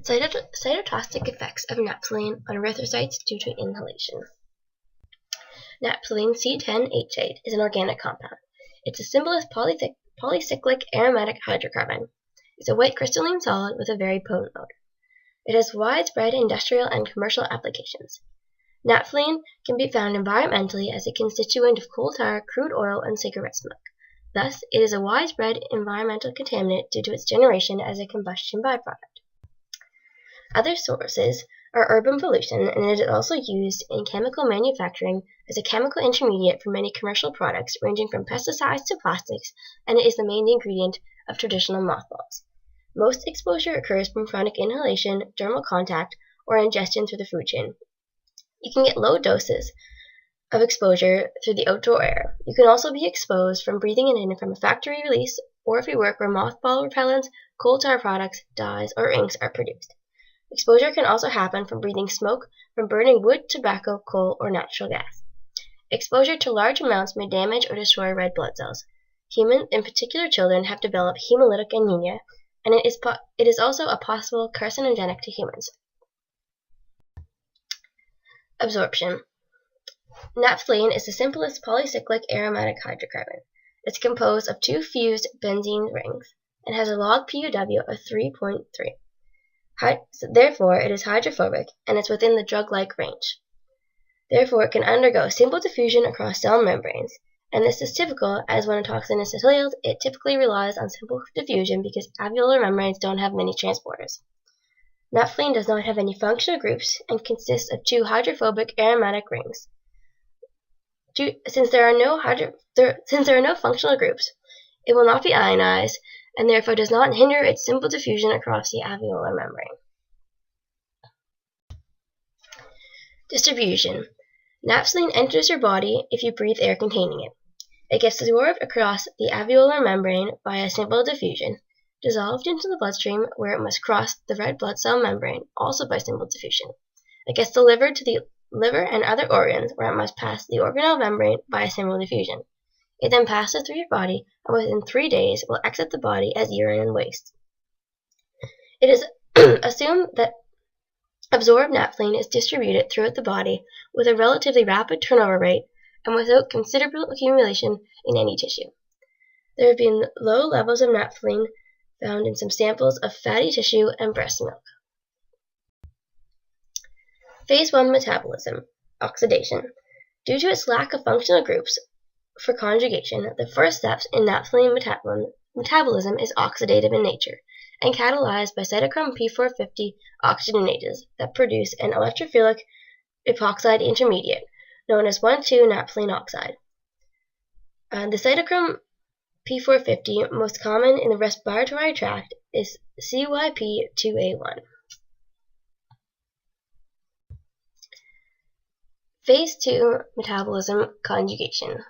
Cytotoxic effects of naphthalene on erythrocytes due to inhalation. Naphthalene C10H8 is an organic compound. Its symbol is polycyclic aromatic hydrocarbon. It's a white crystalline solid with a very potent odor. It has widespread industrial and commercial applications. Naphthalene can be found environmentally as a constituent of coal tar, crude oil, and cigarette smoke. Thus, it is a widespread environmental contaminant due to its generation as a combustion byproduct. Other sources are urban pollution, and it is also used in chemical manufacturing as a chemical intermediate for many commercial products ranging from pesticides to plastics, and it is the main ingredient of traditional mothballs. Most exposure occurs from chronic inhalation, dermal contact, or ingestion through the food chain. You can get low doses of exposure through the outdoor air. You can also be exposed from breathing it in from a factory release, or if you work where mothball repellents, coal tar products, dyes, or inks are produced. Exposure can also happen from breathing smoke from burning wood, tobacco, coal, or natural gas. Exposure to large amounts may damage or destroy red blood cells. Humans, in particular children, have developed hemolytic anemia, and it is also a possible carcinogenic to humans. Absorption. Naphthalene is the simplest polycyclic aromatic hydrocarbon. It's composed of two fused benzene rings and has a log PUW of 3.3. Therefore, it is hydrophobic and is within the drug-like range. Therefore, it can undergo simple diffusion across cell membranes, and this is typical as when a toxin is inhaled, it typically relies on simple diffusion because alveolar membranes don't have many transporters. Naphthalene does not have any functional groups and consists of two hydrophobic aromatic rings. Since there are no functional groups, it will not be ionized and therefore does not hinder its simple diffusion across the alveolar membrane. Distribution. Naphthalene enters your body if you breathe air containing it. It gets absorbed across the alveolar membrane via simple diffusion, dissolved into the bloodstream where it must cross the red blood cell membrane, also by simple diffusion. It gets delivered to the liver and other organs where it must pass the organelle membrane by simple diffusion. It then passes through your body and within 3 days will exit the body as urine and waste. It is assumed that absorbed naphthalene is distributed throughout the body with a relatively rapid turnover rate and without considerable accumulation in any tissue. There have been low levels of naphthalene found in some samples of fatty tissue and breast milk. Phase 1 metabolism, oxidation. Due to its lack of functional groups for conjugation, the first steps in naphthalene metabolism is oxidative in nature and catalyzed by cytochrome P450 oxygenases that produce an electrophilic epoxide intermediate known as 1,2-naphthalene oxide. The cytochrome P450 most common in the respiratory tract is CYP2A1. Phase 2 metabolism conjugation.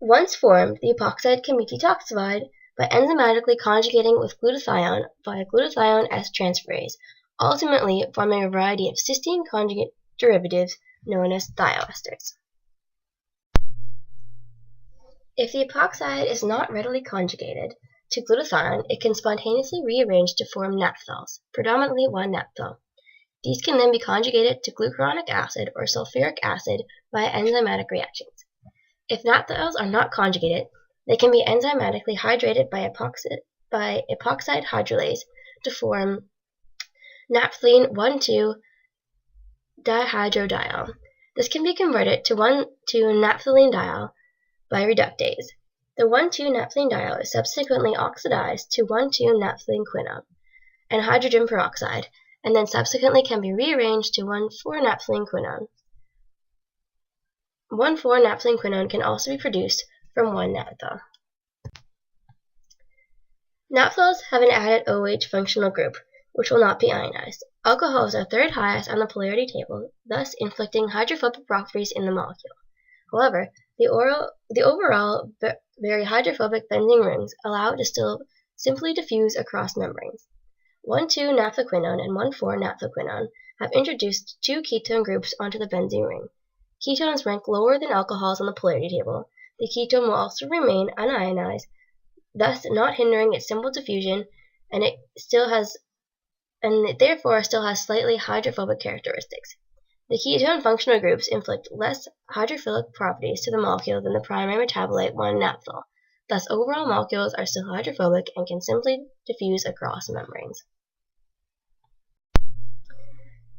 Once formed, the epoxide can be detoxified by enzymatically conjugating with glutathione via glutathione S-transferase, ultimately forming a variety of cysteine conjugate derivatives known as thioesters. If the epoxide is not readily conjugated to glutathione, it can spontaneously rearrange to form naphthales, predominantly 1-naphthal. These can then be conjugated to glucuronic acid or sulfuric acid via enzymatic reactions. If naphthales are not conjugated, they can be enzymatically hydrated by epoxide hydrolase to form naphthalene 1,2-dihydrodiol. This can be converted to 1,2-naphthalene diol by reductase. The 1,2-naphthalene diol is subsequently oxidized to 1,2-naphthalene quinone and hydrogen peroxide, and then subsequently can be rearranged to 1,4-naphthalene quinone. 1,4-naphthalene quinone can also be produced from 1-naphthal. Naphthals have an added OH functional group, which will not be ionized. Alcohols are third highest on the polarity table, thus inflicting hydrophobic properties in the molecule. However, the overall very hydrophobic benzene rings allow it to still simply diffuse across membranes. 1,2-naphthalquinone and 1,4-naphthalquinone have introduced two ketone groups onto the benzene ring. Ketones rank lower than alcohols on the polarity table. The ketone will also remain unionized, thus not hindering its simple diffusion and it therefore still has slightly hydrophobic characteristics. The ketone functional groups inflict less hydrophilic properties to the molecule than the primary metabolite 1-naphthol. Thus, overall molecules are still hydrophobic and can simply diffuse across membranes.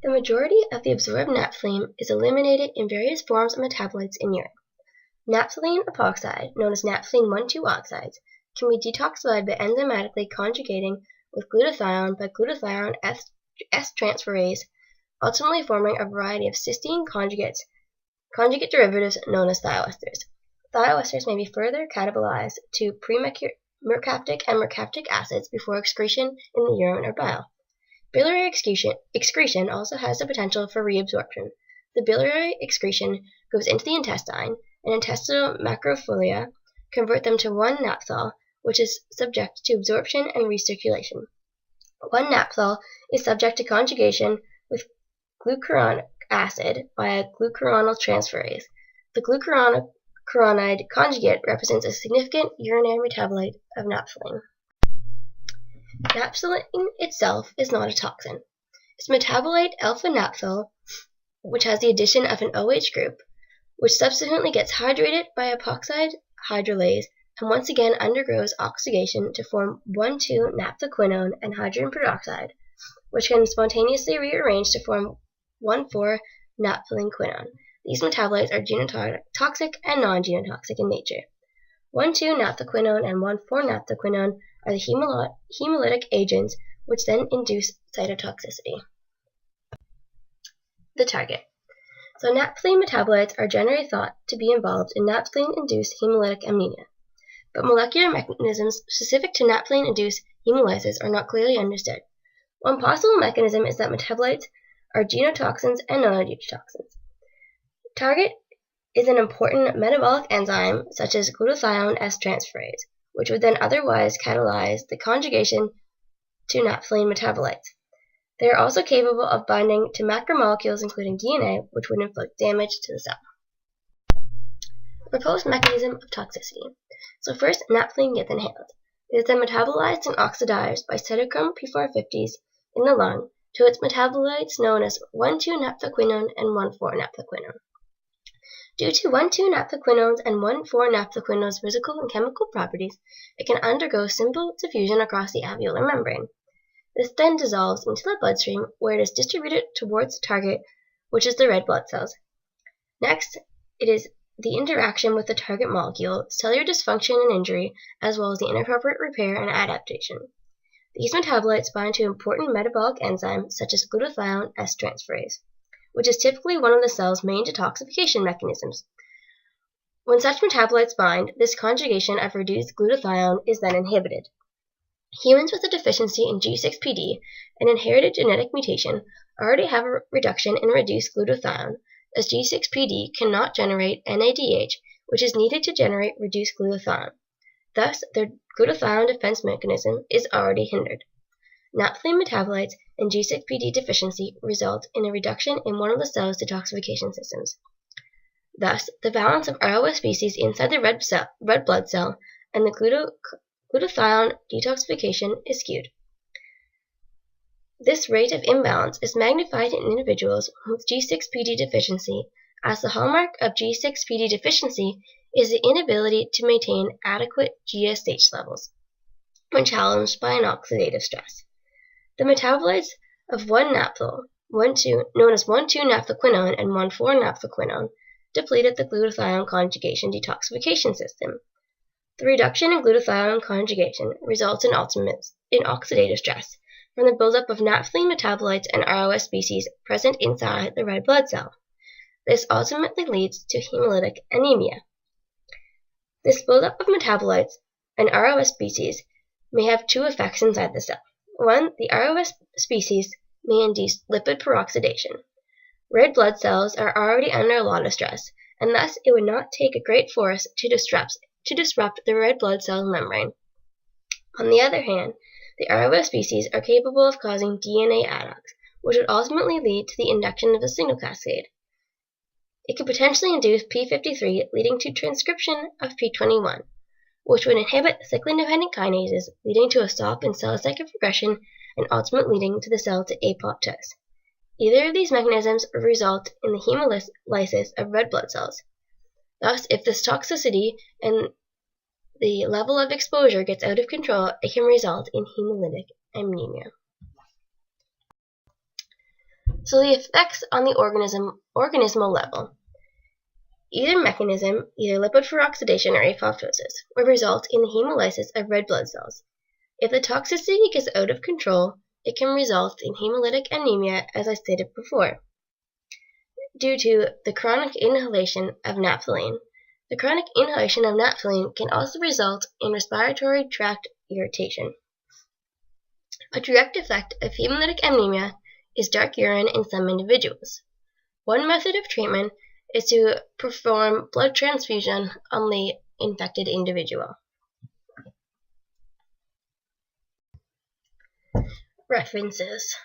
The majority of the absorbed naphthalene is eliminated in various forms of metabolites in urine. Naphthalene epoxide, known as naphthalene 1,2 oxides, can be detoxified by enzymatically conjugating with glutathione by glutathione S-transferase, ultimately forming a variety of cysteine conjugate derivatives known as thioesters. Thioesters may be further catabolized to premercaptic and mercaptic acids before excretion in the urine or bile. Biliary excretion also has the potential for reabsorption. The biliary excretion goes into the intestine, and intestinal macrophilia convert them to 1-naphthol, which is subject to absorption and recirculation. 1-naphthol is subject to conjugation with glucuronic acid by a glucuronal transferase. The glucuronide conjugate represents a significant urinary metabolite of naphthalene. Naphthalene itself is not a toxin. Its metabolite alpha-naphthol, which has the addition of an OH group, which subsequently gets hydrated by epoxide hydrolase and once again undergoes oxidation to form 1,2-naphthoquinone and hydrogen peroxide, which can spontaneously rearrange to form 1,4-naphthalenequinone. These metabolites are genotoxic and non-genotoxic in nature. 1,2-naphthoquinone and 1,4-naphthalenequinone are the hemolytic agents which then induce cytotoxicity. The target. So naphthalene metabolites are generally thought to be involved in naphthalene-induced hemolytic anemia, but molecular mechanisms specific to naphthalene-induced hemolysis are not clearly understood. One possible mechanism is that metabolites are genotoxins and non-genotoxins. Target is an important metabolic enzyme such as glutathione S-transferase, which would then otherwise catalyze the conjugation to naphthalene metabolites. They are also capable of binding to macromolecules including DNA, which would inflict damage to the cell. Proposed mechanism of toxicity. So first, naphthalene gets inhaled. It is then metabolized and oxidized by cytochrome P450s in the lung to its metabolites known as 1,2-naphthalequinone and 1,4-naphthalequinone. Due to 1,2-naphthalequinones and 1,4-naphthalequinones' physical and chemical properties, it can undergo simple diffusion across the alveolar membrane. This then dissolves into the bloodstream, where it is distributed towards the target, which is the red blood cells. Next, it is the interaction with the target molecule, cellular dysfunction and injury, as well as the inappropriate repair and adaptation. These metabolites bind to important metabolic enzymes such as glutathione S-transferase, which is typically one of the cell's main detoxification mechanisms. When such metabolites bind, this conjugation of reduced glutathione is then inhibited. Humans with a deficiency in G6PD, an inherited genetic mutation, already have a reduction in reduced glutathione, as G6PD cannot generate NADH, which is needed to generate reduced glutathione. Thus, their glutathione defense mechanism is already hindered. Naphthalene metabolites and G6PD deficiency result in a reduction in one of the cell's detoxification systems. Thus, the balance of ROS species inside the red blood cell and the glutathione detoxification is skewed. This rate of imbalance is magnified in individuals with G6PD deficiency, as the hallmark of G6PD deficiency is the inability to maintain adequate GSH levels when challenged by an oxidative stress. The metabolites of 1-naphthol, known as 1,2-naphthalequinone and 1,4-naphthalequinone, depleted the glutathione conjugation detoxification system. The reduction in glutathione conjugation results in oxidative stress from the buildup of naphthalene metabolites and ROS species present inside the red blood cell. This ultimately leads to hemolytic anemia. This buildup of metabolites and ROS species may have two effects inside the cell. One, the ROS species may induce lipid peroxidation. Red blood cells are already under a lot of stress, and thus it would not take a great force to disrupt the red blood cell membrane. On the other hand, the ROS species are capable of causing DNA adducts, which would ultimately lead to the induction of a signal cascade. It could potentially induce P53, leading to transcription of P21, which would inhibit cyclin-dependent kinases, leading to a stop in cell cycle progression and ultimately leading to the cell to apoptose. Either of these mechanisms would result in the hemolysis of red blood cells. Thus, if this toxicity and the level of exposure gets out of control, it can result in hemolytic anemia. So the effects on the organismal level. Either mechanism, either lipid peroxidation or apoptosis, would result in the hemolysis of red blood cells. If the toxicity gets out of control, it can result in hemolytic anemia, as I stated before, due to the chronic inhalation of naphthalene. The chronic inhalation of naphthalene can also result in respiratory tract irritation. A direct effect of hemolytic anemia is dark urine in some individuals. One method of treatment is to perform blood transfusion on the infected individual. References.